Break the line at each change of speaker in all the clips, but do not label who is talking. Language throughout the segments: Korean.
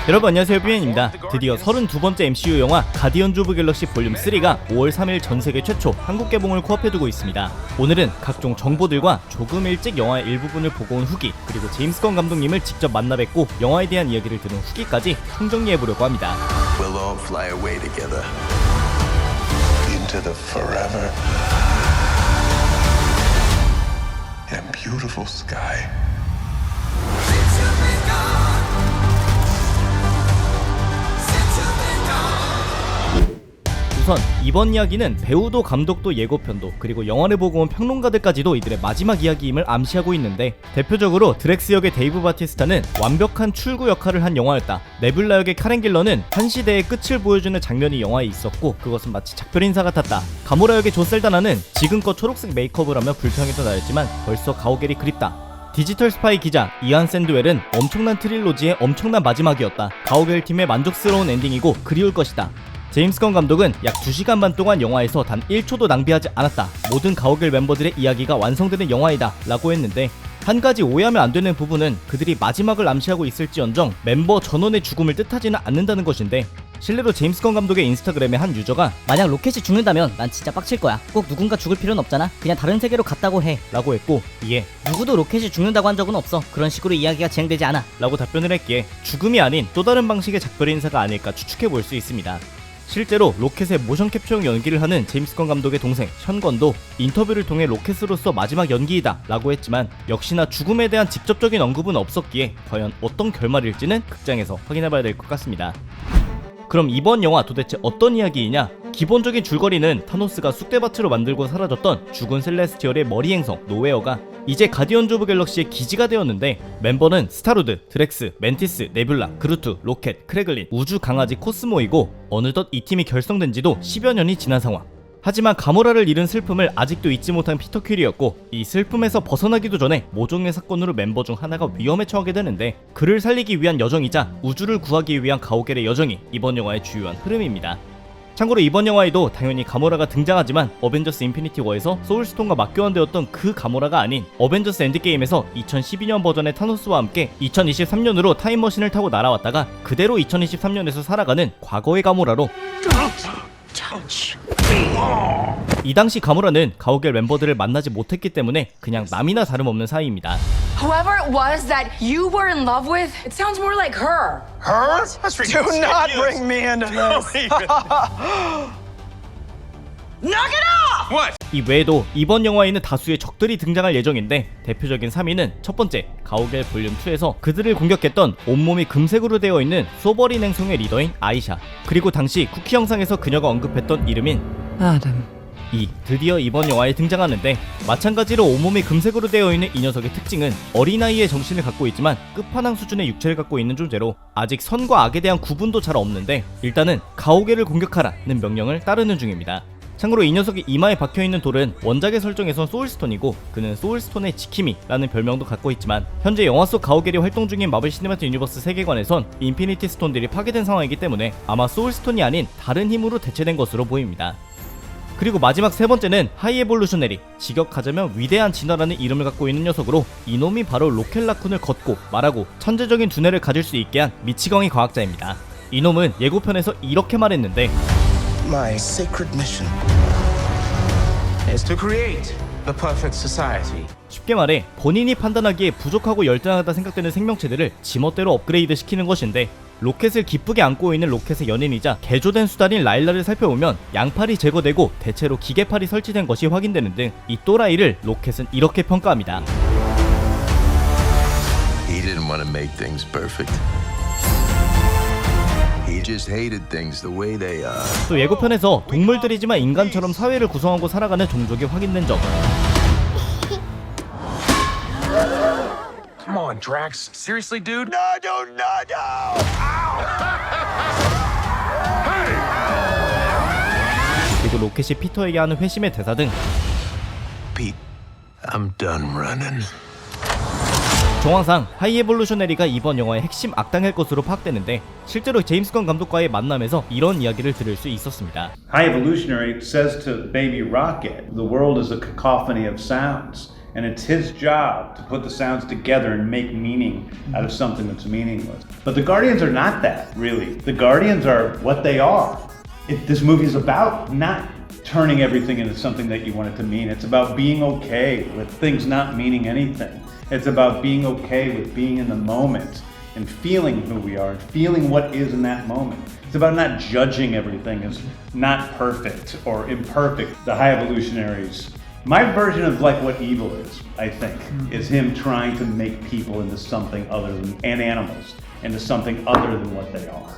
여러분 안녕하세요, 삐엔입니다. 드디어 32번째 MCU 영화 가디언즈 오브 갤럭시 볼륨 3가 5월 3일 전세계 최초 한국 개봉을 코앞에 두고 있습니다. 오늘은 각종 정보들과 조금 일찍 영화의 일부분을 보고 온 후기, 그리고 제임스 건 감독님을 직접 만나 뵙고 영화에 대한 이야기를 들은 후기까지 총정리해보려고 합니다.
We'll all fly away together into the forever and beautiful sky.
우선 이번 이야기는 배우도 감독도 예고편도 그리고 영화를 보고 온 평론가들까지도 이들의 마지막 이야기임을 암시하고 있는데, 대표적으로 드렉스 역의 데이브 바티스타는 완벽한 출구 역할을 한 영화였다. 네뷸라 역의 카렌 길러는 한 시대의 끝을 보여주는 장면이 영화에 있었고 그것은 마치 작별 인사 같았다. 가모라 역의 조 셀다나는 지금껏 초록색 메이크업을 하며 불평했던 나였지만 벌써 가오갤이 그립다. 디지털 스파이 기자 이안 샌드웰은 엄청난 트릴로지의 엄청난 마지막이었다. 가오갤 팀의 만족스러운 엔딩이고 그리울 것이다. 제임스 건 감독은 약 2시간 반 동안 영화에서 단 1초도 낭비하지 않았다. 모든 가오갤 멤버들의 이야기가 완성되는 영화이다 라고 했는데, 한 가지 오해하면 안 되는 부분은 그들이 마지막을 암시하고 있을지언정 멤버 전원의 죽음을 뜻하지는 않는다는 것인데, 실례로 제임스 건 감독의 인스타그램에 한 유저가
만약 로켓이 죽는다면 난 진짜 빡칠 거야. 꼭 누군가 죽을 필요는 없잖아. 그냥 다른 세계로 갔다고 해
라고 했고, 이에
누구도 로켓이 죽는다고 한 적은 없어. 그런 식으로 이야기가 진행되지 않아
라고 답변을 했기에 죽음이 아닌 또 다른 방식의 작별 인사가 아닐까 추측해 볼 수 있습니다. 실제로 로켓의 모션 캡처용 연기를 하는 제임스 건 감독의 동생 션 건도 인터뷰를 통해 로켓으로서 마지막 연기이다 라고 했지만, 역시나 죽음에 대한 직접적인 언급은 없었기에 과연 어떤 결말일지는 극장에서 확인해봐야 될 것 같습니다. 그럼 이번 영화 도대체 어떤 이야기이냐? 기본적인 줄거리는 타노스가 쑥대밭으로 만들고 사라졌던 죽은 셀레스티얼의 머리 행성 노웨어가 이제 가디언즈 오브 갤럭시의 기지가 되었는데, 멤버는 스타로드, 드렉스, 멘티스, 네뷸라, 그루트, 로켓, 크래글린, 우주 강아지 코스모이고, 어느덧 이 팀이 결성된 지도 10여 년이 지난 상황. 하지만 가모라를 잃은 슬픔을 아직도 잊지 못한 피터 퀼리였고, 이 슬픔에서 벗어나기도 전에 모종의 사건으로 멤버 중 하나가 위험에 처하게 되는데, 그를 살리기 위한 여정이자 우주를 구하기 위한 가오갤의 여정이 이번 영화의 주요한 흐름입니다. 참고로 이번 영화에도 당연히 가모라가 등장하지만, 어벤져스 인피니티 워에서 소울스톤과 맞교환되었던 그 가모라가 아닌 어벤져스 엔드게임에서 2012년 버전의 타노스와 함께 2023년으로 타임머신을 타고 날아왔다가 그대로 2023년에서 살아가는 과거의 가모라로, 이 당시 가모라는 가오갤 멤버들을 만나지 못했기 때문에 그냥 남이나 다름없는 사이입니다.
Whoever it was that you were in love with, it sounds more like her.
Her? That's ridiculous.
Do not bring me into this.
Knock it off!
What?
이 외에도 이번 영화에는 다수의 적들이 등장할 예정인데, 대표적인 3위는 첫 번째 가오갤 볼륨 2에서 그들을 공격했던 온몸이 금색으로 되어 있는 소버린 행성의 리더인 아이샤, 그리고 당시 쿠키 영상에서 그녀가 언급했던 이름인
아담.
드디어 이번 영화에 등장하는데, 마찬가지로 온몸이 금색으로 되어 있는 이 녀석의 특징은 어린아이의 정신을 갖고 있지만 끝판왕 수준의 육체를 갖고 있는 존재로 아직 선과 악에 대한 구분도 잘 없는데, 일단은 가오갤을 공격하라는 명령을 따르는 중입니다. 참고로 이 녀석이 이마에 박혀있는 돌은 원작의 설정에선 소울스톤이고, 그는 소울스톤의 지킴이라는 별명도 갖고 있지만, 현재 영화 속 가오갤이 활동 중인 마블 시네마틱 유니버스 세계관에선 인피니티 스톤들이 파괴된 상황이기 때문에 아마 소울스톤이 아닌 다른 힘으로 대체된 것으로 보입니다. 그리고 마지막 세 번째는 하이 에볼루셔너리, 직역하자면 위대한 진화라는 이름을 갖고 있는 녀석으로, 이놈이 바로 로켓 라쿤을 걷고 말하고 천재적인 두뇌를 가질 수 있게 한 미치광이 과학자입니다. 이놈은 예고편에서 이렇게 말했는데,
My sacred mission is to create the perfect society.
쉽게 말해 본인이 판단하기에 부족하고 열등하다 생각되는 생명체들을 지멋대로 업그레이드 시키는 것인데, 로켓을 기쁘게 안고 있는 로켓의 연인이자 개조된 수단인 라일라를 살펴보면 양팔이 제거되고 대체로 기계팔이 설치된 것이 확인되는 등 이 또라이를 로켓은 이렇게 평가합니다.
He didn't want to make things perfect. He just hated things the way they are.
또 예고편에서 동물들이지만 인간처럼 사회를 구성하고 살아가는 종족이 확인된 점.
Come on, Drax. Seriously, dude?
No!
그리고 로켓이 피터에게 하는 회심의 대사 등,
Pete, I'm done running.
정황상 하이 에볼루셔너리가 이번 영화의 핵심 악당일 것으로 파악되는데, 실제로 제임스 건 감독과의 만남에서 이런 이야기를 들을 수 있었습니다.
High Evolutionary says to Baby Rocket, the world is a cacophony of sounds. And it's his job to put the sounds together and make meaning out of something that's meaningless. But the Guardians are not that, really. The Guardians are what they are. This movie is about not turning everything into something that you want it to mean. It's about being okay with things not meaning anything. It's about being okay with being in the moment and feeling who we are and feeling what is in that moment. It's about not judging everything as not perfect or imperfect. The High Evolutionaries, my version of like what evil is, I think, is him trying to make people into something other than, and animals, into something other than what they are.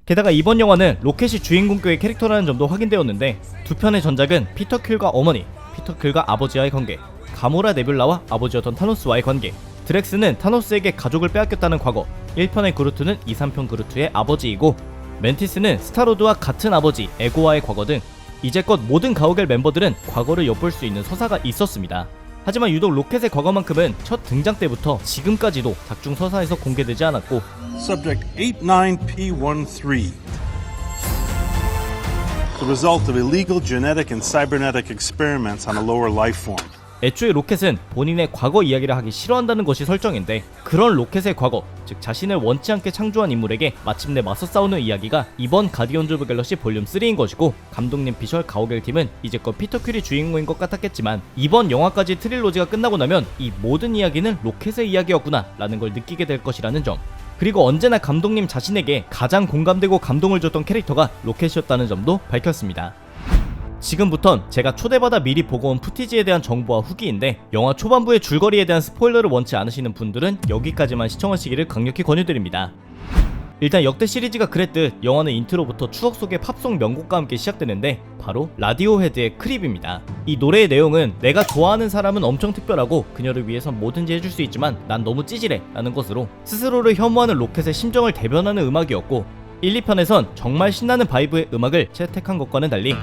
게다가 이번 영화는 로켓이 주인공격의 캐릭터라는 점도 확인되었는데 두 편의 전작은 피터 퀼과 어머니, 피터 퀼과 아버지와의 관계, 가모라 네뷸라와 아버지였던 타노스와의 관계, 드렉스는 타노스에게 가족을 빼앗겼다는 과거, 1편의 그루트는 2, 3편 그루트의 아버지이고 멘티스는 스타로드와 같은 아버지 에고와의 과거 등 이제껏 모든 가오갤 멤버들은 과거를 엿볼 수 있는 서사가 있었습니다. 하지만 유독 로켓의 과거만큼은 첫 등장 때부터 지금까지도 작중 서사에서 공개되지 않았고
Subject 89P13. The result of illegal genetic and cybernetic experiments on a lower life form.
애초에 로켓은 본인의 과거 이야기를 하기 싫어한다는 것이 설정인데 그런 로켓의 과거, 즉 자신을 원치 않게 창조한 인물에게 마침내 맞서 싸우는 이야기가 이번 가디언즈 오브 갤럭시 볼륨 3인 것이고 감독님 비주얼 가오갤 팀은 이제껏 피터 퀼이 주인공인 것 같았겠지만 이번 영화까지 트릴로지가 끝나고 나면 이 모든 이야기는 로켓의 이야기였구나 라는 걸 느끼게 될 것이라는 점, 그리고 언제나 감독님 자신에게 가장 공감되고 감동을 줬던 캐릭터가 로켓이었다는 점도 밝혔습니다. 지금부턴 제가 초대받아 미리 보고 온 푸티지에 대한 정보와 후기인데 영화 초반부의 줄거리에 대한 스포일러를 원치 않으시는 분들은 여기까지만 시청하시기를 강력히 권유드립니다. 일단 역대 시리즈가 그랬듯 영화는 인트로부터 추억 속의 팝송 명곡과 함께 시작되는데 바로 라디오헤드의 크립입니다. 이 노래의 내용은 내가 좋아하는 사람은 엄청 특별하고 그녀를 위해선 뭐든지 해줄 수 있지만 난 너무 찌질해 라는 것으로 스스로를 혐오하는 로켓의 심정을 대변하는 음악이었고 1, 2편에선 정말 신나는 바이브의 음악을 채택한 것과는 달리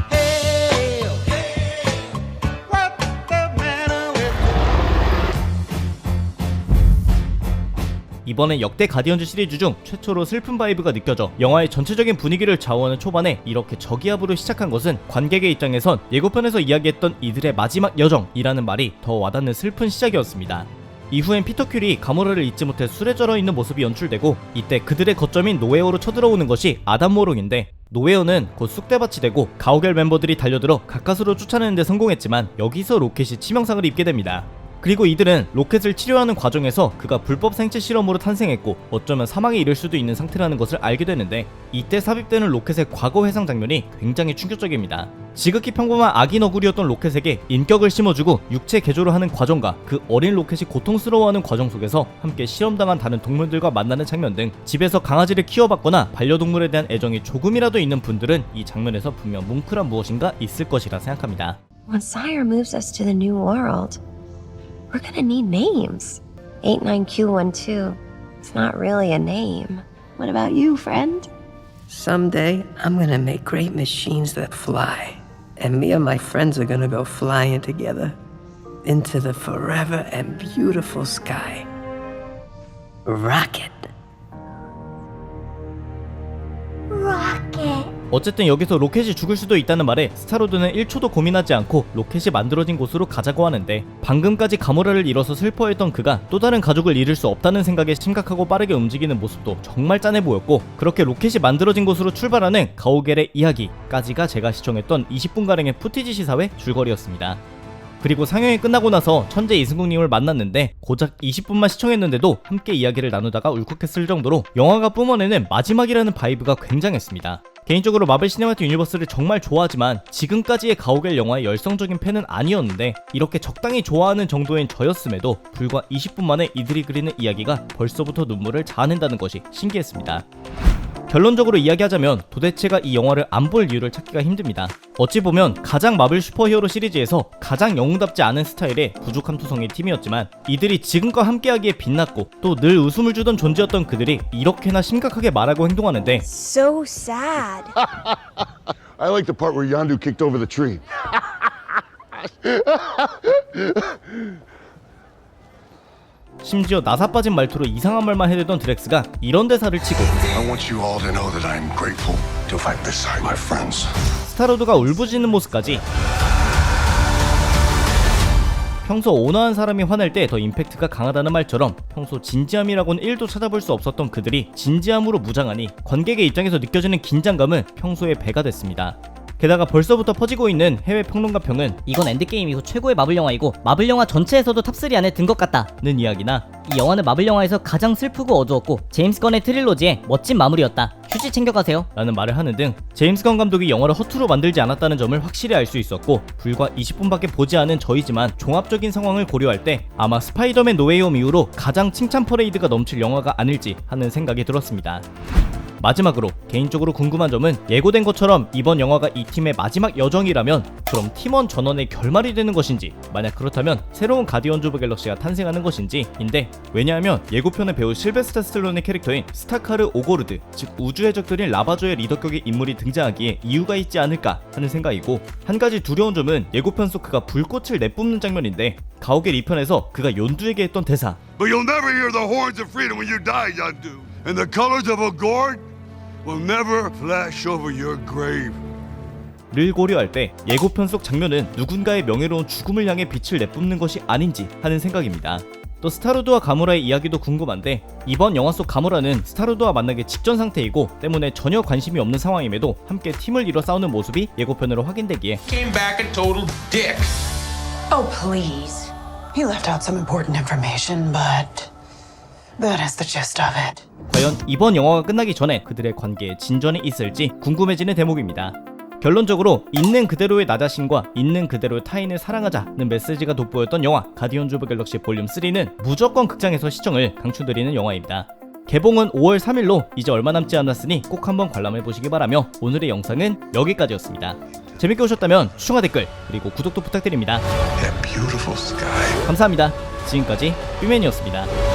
이번엔 역대 가디언즈 시리즈 중 최초로 슬픈 바이브가 느껴져 영화의 전체적인 분위기를 좌우하는 초반에 이렇게 저기압으로 시작한 것은 관객의 입장에선 예고편에서 이야기했던 이들의 마지막 여정이라는 말이 더 와닿는 슬픈 시작이었습니다. 이후엔 피터 퀼이 가모라를 잊지 못해 술에 절어 있는 모습이 연출되고 이때 그들의 거점인 노웨어로 쳐들어오는 것이 아담 모롱인데 노웨어는 곧 쑥대밭이 되고 가오갤 멤버들이 달려들어 가까스로 쫓아내는 데 성공했지만 여기서 로켓이 치명상을 입게 됩니다. 그리고 이들은 로켓을 치료하는 과정에서 그가 불법 생체 실험으로 탄생했고 어쩌면 사망에 이를 수도 있는 상태라는 것을 알게 되는데 이때 삽입되는 로켓의 과거 회상 장면이 굉장히 충격적입니다. 지극히 평범한 아기 너구리였던 로켓에게 인격을 심어주고 육체 개조를 하는 과정과 그 어린 로켓이 고통스러워하는 과정 속에서 함께 실험당한 다른 동물들과 만나는 장면 등 집에서 강아지를 키워봤거나 반려동물에 대한 애정이 조금이라도 있는 분들은 이 장면에서 분명 뭉클한 무엇인가 있을 것이라 생각합니다.
When Sire moves us to the new world, we're gonna need names. 89Q12. It's not really a name. What about you, friend?
Someday, I'm gonna make great machines that fly. And me and my friends are gonna go flying together into the forever and beautiful sky. Rocket.
Rocket.
어쨌든 여기서 로켓이 죽을 수도 있다는 말에 스타로드는 1초도 고민하지 않고 로켓이 만들어진 곳으로 가자고 하는데 방금까지 가모라를 잃어서 슬퍼했던 그가 또 다른 가족을 잃을 수 없다는 생각에 심각하고 빠르게 움직이는 모습도 정말 짠해 보였고 그렇게 로켓이 만들어진 곳으로 출발하는 가오갤의 이야기까지가 제가 시청했던 20분가량의 푸티지 시사회 줄거리였습니다. 그리고 상영이 끝나고 나서 천재 이승국님을 만났는데 고작 20분만 시청했는데도 함께 이야기를 나누다가 울컥했을 정도로 영화가 뿜어내는 마지막이라는 바이브가 굉장했습니다. 개인적으로 마블 시네마틱 유니버스를 정말 좋아하지만 지금까지의 가오갤 영화의 열성적인 팬은 아니었는데 이렇게 적당히 좋아하는 정도인 저였음에도 불과 20분 만에 이들이 그리는 이야기가 벌써부터 눈물을 자아낸다는 것이 신기했습니다. 결론적으로 이야기하자면 도대체가 이 영화를 안 볼 이유를 찾기가 힘듭니다. 어찌 보면 가장 마블 슈퍼히어로 시리즈에서 가장 영웅답지 않은 스타일의 부족한 투성이 팀이었지만 이들이 지금과 함께하기에 빛났고 또 늘 웃음을 주던 존재였던 그들이 이렇게나 심각하게 말하고 행동하는데
So sad.
I like the part where Yondu kicked over the tree.
심지어 나사 빠진 말투로 이상한 말만 해대던 드렉스가 이런 대사를 치고
I want you all to know that I'm grateful to fight beside my friends.
스타로드가 울부짖는 모습까지 평소 온화한 사람이 화낼 때 더 임팩트가 강하다는 말처럼 평소 진지함이라고는 1도 찾아볼 수 없었던 그들이 진지함으로 무장하니 관객의 입장에서 느껴지는 긴장감은 평소에 배가 됐습니다. 게다가 벌써부터 퍼지고 있는 해외 평론가 평은
이건 엔드게임 이후 최고의 마블 영화이고 마블 영화 전체에서도 탑3 안에 든 것 같다
는 이야기나
이 영화는 마블 영화에서 가장 슬프고 어두웠고 제임스 건의 트릴로지의 멋진 마무리였다. 휴지 챙겨가세요.
라는 말을 하는 등 제임스 건 감독이 영화를 허투루 만들지 않았다는 점을 확실히 알 수 있었고 불과 20분밖에 보지 않은 저희지만 종합적인 상황을 고려할 때 아마 스파이더맨 노웨이홈 이후로 가장 칭찬 퍼레이드가 넘칠 영화가 아닐지 하는 생각이 들었습니다. 마지막으로 개인적으로 궁금한 점은 예고된 것처럼 이번 영화가 이 팀의 마지막 여정이라면 그럼 팀원 전원의 결말이 되는 것인지, 만약 그렇다면 새로운 가디언즈 오브 갤럭시가 탄생하는 것인지 인데, 왜냐하면 예고편의 배우 실베스터 스텔론의 캐릭터인 스타카르 오고르드, 즉 우주의 적들인 라바조의 리더격의 인물이 등장하기에 이유가 있지 않을까 하는 생각이고, 한 가지 두려운 점은 예고편 속 그가 불꽃을 내뿜는 장면인데 가오갤 2편에서 그가 욘두에게 했던 대사
But you'll never hear the horns of freedom when you die, Yondu. And the colors of a gourd will never flash over your grave.
를 고려할 때 예고편 속 장면은 누군가의 명예로운 죽음을 향해 빛을 내뿜는 것이 아닌지 하는 생각입니다. 또 스타로드와 가모라의 이야기도 궁금한데, 이번 영화 속 가모라는 스타로드와 만나기 직전 상태이고 때문에 전혀 관심이 없는 상황임에도 함께 팀을 이뤄 싸우는 모습이 예고편으로 확인되기에
Came back a total dick.
Oh, please.
He left out some important information, but that is the gist of it.
과연 이번 영화가 끝나기 전에 그들의 관계에 진전이 있을지 궁금해지는 대목입니다. 결론적으로 있는 그대로의 나 자신과 있는 그대로의 타인을 사랑하자는 메시지가 돋보였던 영화 가디언즈 오브 갤럭시 볼륨 3는 무조건 극장에서 시청을 강추드리는 영화입니다. 개봉은 5월 3일로 이제 얼마 남지 않았으니 꼭 한번 관람해보시기 바라며 오늘의 영상은 여기까지였습니다. 재밌게 보셨다면 추천과 댓글 그리고 구독도 부탁드립니다.
That beautiful sky.
감사합니다. 지금까지 삐맨이었습니다.